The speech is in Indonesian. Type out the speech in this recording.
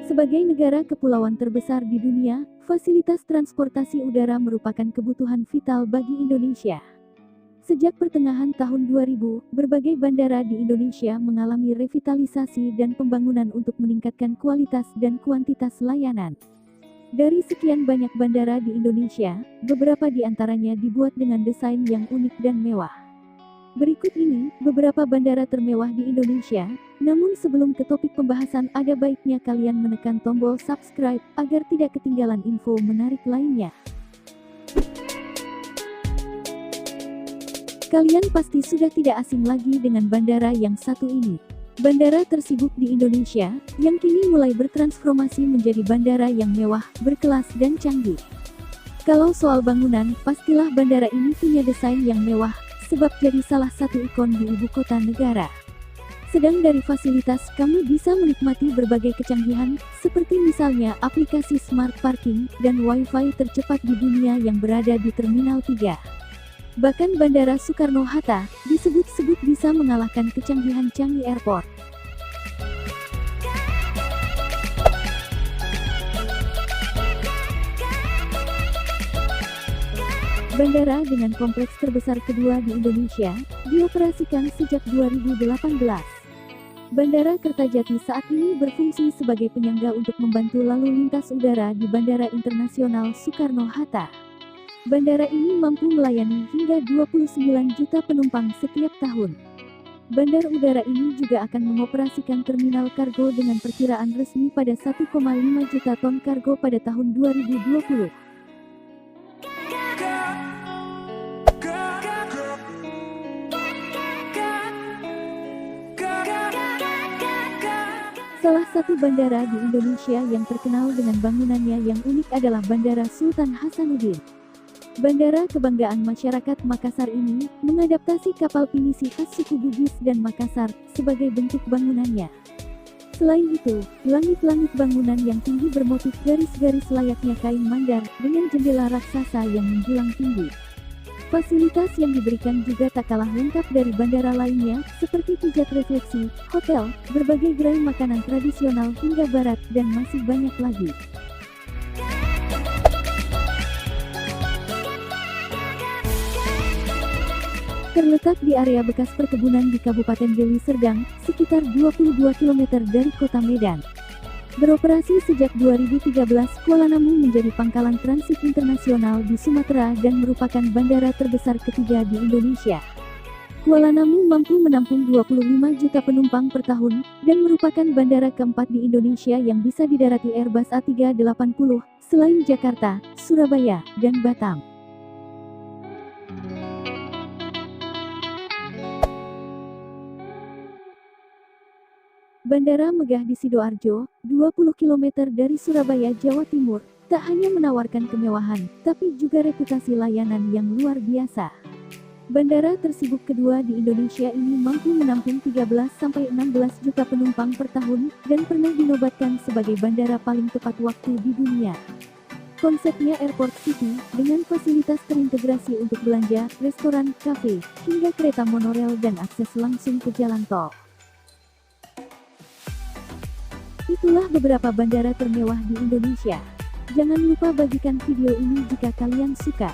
Sebagai negara kepulauan terbesar di dunia, fasilitas transportasi udara merupakan kebutuhan vital bagi Indonesia. Sejak pertengahan tahun 2000, berbagai bandara di Indonesia mengalami revitalisasi dan pembangunan untuk meningkatkan kualitas dan kuantitas layanan. Dari sekian banyak bandara di Indonesia, beberapa di antaranya dibuat dengan desain yang unik dan mewah. Berikut ini, beberapa bandara termewah di Indonesia. Namun sebelum ke topik pembahasan, ada baiknya kalian menekan tombol subscribe, agar tidak ketinggalan info menarik lainnya. Kalian pasti sudah tidak asing lagi dengan bandara yang satu ini. Bandara tersibuk di Indonesia, yang kini mulai bertransformasi menjadi bandara yang mewah, berkelas dan canggih. Kalau soal bangunan, pastilah bandara ini punya desain yang mewah, sebab jadi salah satu ikon di ibu kota negara. Sedang dari fasilitas, kamu bisa menikmati berbagai kecanggihan, seperti misalnya aplikasi Smart Parking, dan Wi-Fi tercepat di dunia yang berada di Terminal 3. Bahkan Bandara Soekarno-Hatta, disebut-sebut bisa mengalahkan kecanggihan Changi Airport. Bandara dengan kompleks terbesar kedua di Indonesia, dioperasikan sejak 2018. Bandara Kertajati saat ini berfungsi sebagai penyangga untuk membantu lalu lintas udara di Bandara Internasional Soekarno-Hatta. Bandara ini mampu melayani hingga 29 juta penumpang setiap tahun. Bandar udara ini juga akan mengoperasikan terminal kargo dengan perkiraan resmi pada 1,5 juta ton kargo pada tahun 2020. Salah satu bandara di Indonesia yang terkenal dengan bangunannya yang unik adalah Bandara Sultan Hasanuddin. Bandara kebanggaan masyarakat Makassar ini mengadaptasi kapal pinisi khas suku Bugis dan Makassar sebagai bentuk bangunannya. Selain itu, langit-langit bangunan yang tinggi bermotif garis-garis layaknya kain mandar dengan jendela raksasa yang menjulang tinggi. Fasilitas yang diberikan juga tak kalah lengkap dari bandara lainnya, seperti pijat refleksi, hotel, berbagai gerai makanan tradisional hingga barat, dan masih banyak lagi. Terletak di area bekas perkebunan di Kabupaten Deli Serdang, sekitar 22 km dari kota Medan. Beroperasi sejak 2013, Kuala Namu menjadi pangkalan transit internasional di Sumatera dan merupakan bandara terbesar ketiga di Indonesia. Kuala Namu mampu menampung 25 juta penumpang per tahun, dan merupakan bandara keempat di Indonesia yang bisa didarati Airbus A380, selain Jakarta, Surabaya, dan Batam. Bandara megah di Sidoarjo, 20 km dari Surabaya, Jawa Timur, tak hanya menawarkan kemewahan, tapi juga reputasi layanan yang luar biasa. Bandara tersibuk kedua di Indonesia ini mampu menampung 13-16 juta penumpang per tahun, dan pernah dinobatkan sebagai bandara paling tepat waktu di dunia. Konsepnya Airport City, dengan fasilitas terintegrasi untuk belanja, restoran, kafe, hingga kereta monorel dan akses langsung ke jalan tol. Itulah beberapa bandara termewah di Indonesia. Jangan lupa bagikan video ini jika kalian suka.